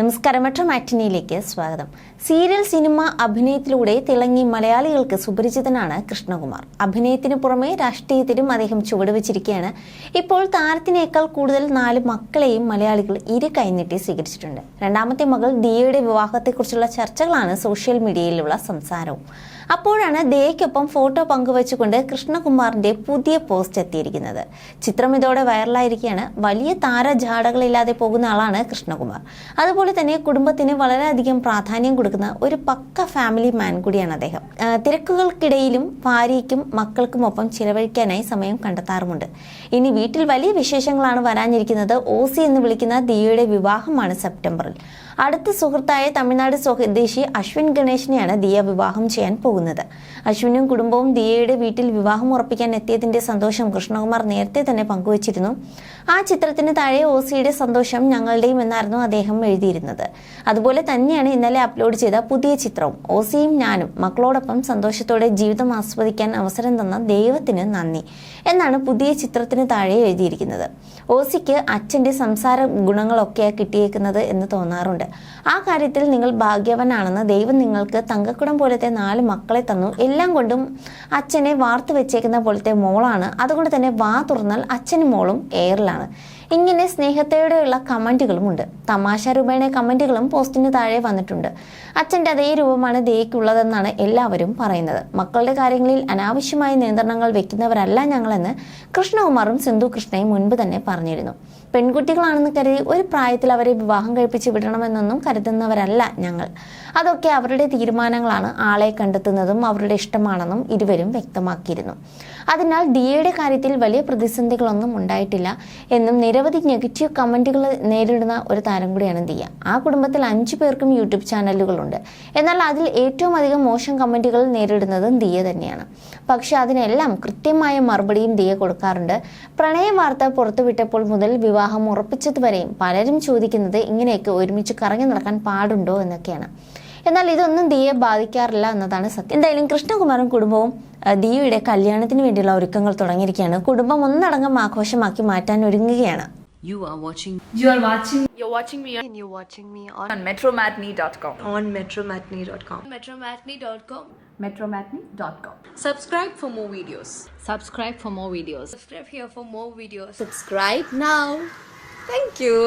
നമസ്കാരം, മെട്രോ മാറ്റിനിയിലേക്ക് സ്വാഗതം. Serial cinema അഭിനയത്തിലൂടെ തിളങ്ങി മലയാളികൾക്ക് സുപരിചിതനാണ് കൃഷ്ണകുമാർ. അഭിനയത്തിന് പുറമെ രാഷ്ട്രീയത്തിലും അദ്ദേഹം ചുവടുവെച്ചിരിക്കുകയാണ്. ഇപ്പോൾ താരത്തിനേക്കാൾ കൂടുതൽ 4 മക്കളെയും മലയാളികൾ ഇരു കൈനീട്ടി സ്വീകരിച്ചിട്ടുണ്ട്. രണ്ടാമത്തെ മകൾ ദിയയുടെ വിവാഹത്തെക്കുറിച്ചുള്ള ചർച്ചകളാണ് സോഷ്യൽ മീഡിയയിലുള്ള സംസാരവും. അപ്പോഴാണ് ദിയയ്ക്കൊപ്പം ഫോട്ടോ പങ്കുവച്ചുകൊണ്ട് കൃഷ്ണകുമാറിന്റെ പുതിയ പോസ്റ്റ് എത്തിയിരിക്കുന്നത്. ചിത്രം ഇതോടെ വൈറലായിരിക്കുകയാണ്. വലിയ താരജാടകളില്ലാതെ പോകുന്ന ആളാണ് കൃഷ്ണകുമാർ. അതുപോലെ തന്നെ കുടുംബത്തിന് വളരെയധികം പ്രാധാന്യം കൊടുക്കുന്ന ഒരു പക്ക ഫാമിലി മാൻ കൂടിയാണ് അദ്ദേഹം. തിരക്കുകൾക്കിടയിലും ഭാര്യയ്ക്കും മക്കൾക്കുമൊപ്പം ചിലവഴിക്കാനായി സമയം കണ്ടെത്താറുമുണ്ട്. ഇനി വീട്ടിൽ വലിയ വിശേഷങ്ങളാണ് വരാനിരിക്കുന്നത്. OC എന്ന് വിളിക്കുന്ന ദിയയുടെ വിവാഹമാണ് സെപ്റ്റംബറിൽ. അടുത്ത സുഹൃത്തായ തമിഴ്നാട് സ്വദേശി അശ്വിൻ ഗണേഷിനെയാണ് ദിയ വിവാഹം ചെയ്യാൻ പോകുന്നത്. അശ്വിനും കുടുംബവും ദിയയുടെ വീട്ടിൽ വിവാഹം ഉറപ്പിക്കാൻ എത്തിയതിന്റെ സന്തോഷം കൃഷ്ണകുമാർ നേരത്തെ തന്നെ പങ്കുവച്ചിരുന്നു. ആ ചിത്രത്തിന് താഴെ OCയുടെ സന്തോഷം ഞങ്ങളുടെയും എന്നായിരുന്നു അദ്ദേഹം എഴുതിയിരുന്നത്. അതുപോലെ തന്നെയാണ് ഇന്നലെ അപ്ലോഡ് ചെയ്ത പുതിയ ചിത്രവും. OCയും ഞാനും മക്കളോടൊപ്പം സന്തോഷത്തോടെ ജീവിതം ആസ്വദിക്കാൻ അവസരം തന്ന ദൈവത്തിന് നന്ദി എന്നാണ് പുതിയ ചിത്രത്തിന് താഴെ എഴുതിയിരിക്കുന്നത്. OCക്ക് അച്ഛന്റെ സംസാര ഗുണങ്ങളൊക്കെ കിട്ടിയേക്കുന്നത് എന്ന് തോന്നാറുണ്ട്. ആ കാര്യത്തിൽ നിങ്ങൾ ഭാഗ്യവാനാണെന്ന്. ദൈവം നിങ്ങൾക്ക് തങ്കക്കുടം പോലത്തെ 4 മക്കളെ തന്നു. എല്ലാം കൊണ്ടും അച്ഛനെ വാർത്തു വെച്ചേക്കുന്ന പോലത്തെ മോളാണ്. അതുകൊണ്ട് തന്നെ വാ തുറന്നാൽ അച്ഛനും മോളും എയറിലാണ്. ഇങ്ങനെ സ്നേഹത്തോടെയുള്ള കമന്റുകളും ഉണ്ട്. തമാശ രൂപേണ കമന്റുകളും പോസ്റ്റിന് താഴെ വന്നിട്ടുണ്ട്. അച്ഛൻ്റെ അതേ രൂപമാണ് ദിയയ്ക്കുള്ളതെന്നാണ് എല്ലാവരും പറയുന്നത്. മക്കളുടെ കാര്യങ്ങളിൽ അനാവശ്യമായ നിയന്ത്രണങ്ങൾ വെക്കുന്നവരല്ല ഞങ്ങളെന്ന് കൃഷ്ണകുമാറും സിന്ധു കൃഷ്ണയും മുൻപ് തന്നെ പറഞ്ഞിരുന്നു. പെൺകുട്ടികളാണെന്ന് കരുതി ഒരു പ്രായത്തിൽ അവരെ വിവാഹം കഴിപ്പിച്ച് വിടണമെന്നൊന്നും കരുതുന്നവരല്ല ഞങ്ങൾ. അതൊക്കെ അവരുടെ തീരുമാനങ്ങളാണ്. ആളെ കണ്ടെത്തുന്നതും അവരുടെ ഇഷ്ടമാണെന്നും ഇരുവരും വ്യക്തമാക്കിയിരുന്നു. അതിനാൽ ദിയയുടെ കാര്യത്തിൽ വലിയ പ്രതിസന്ധികളൊന്നും ഉണ്ടായിട്ടില്ല എന്നും നിരവധി നെഗറ്റീവ് കമന്റുകൾ നേരിടുന്ന ഒരു താരം കൂടിയാണ് ദിയ. ആ കുടുംബത്തിൽ 5 പേർക്കും യൂട്യൂബ് ചാനലുകളുണ്ട്. എന്നാൽ അതിൽ ഏറ്റവും അധികം മോശം കമന്റുകൾ നേരിടുന്നതും ദിയ തന്നെയാണ്. പക്ഷെ അതിനെല്ലാം കൃത്യമായ മറുപടിയും ദിയ കൊടുക്കാറുണ്ട്. പ്രണയ വാർത്ത പുറത്തുവിട്ടപ്പോൾ മുതൽ വിവാഹം ഉറപ്പിച്ചതുവരെയും പലരും ചോദിക്കുന്നത് ഇങ്ങനെയൊക്കെ ഒരുമിച്ച് കറങ്ങി നടക്കാൻ പാടുണ്ടോ എന്നൊക്കെയാണ്. എന്നാൽ ഇതൊന്നും ദിയയെ ബാധിക്കാറില്ല എന്നതാണ് സത്യം. എന്തായാലും കൃഷ്ണകുമാറും കുടുംബവും ദിയയുടെ കല്യാണത്തിന് വേണ്ടിയുള്ള ഒരുക്കങ്ങൾ തുടങ്ങിയിരിക്കുകയാണ്. കുടുംബം ഒന്നടങ്കം ആഘോഷമാക്കി മാറ്റാൻ ഒരുങ്ങുകയാണ്. You're watching me on metromatney.com. on metromatney.com. metromatney.com. metromatney.com. Subscribe for more videos. Subscribe for more videos. Subscribe here for more videos. Subscribe now. Thank you.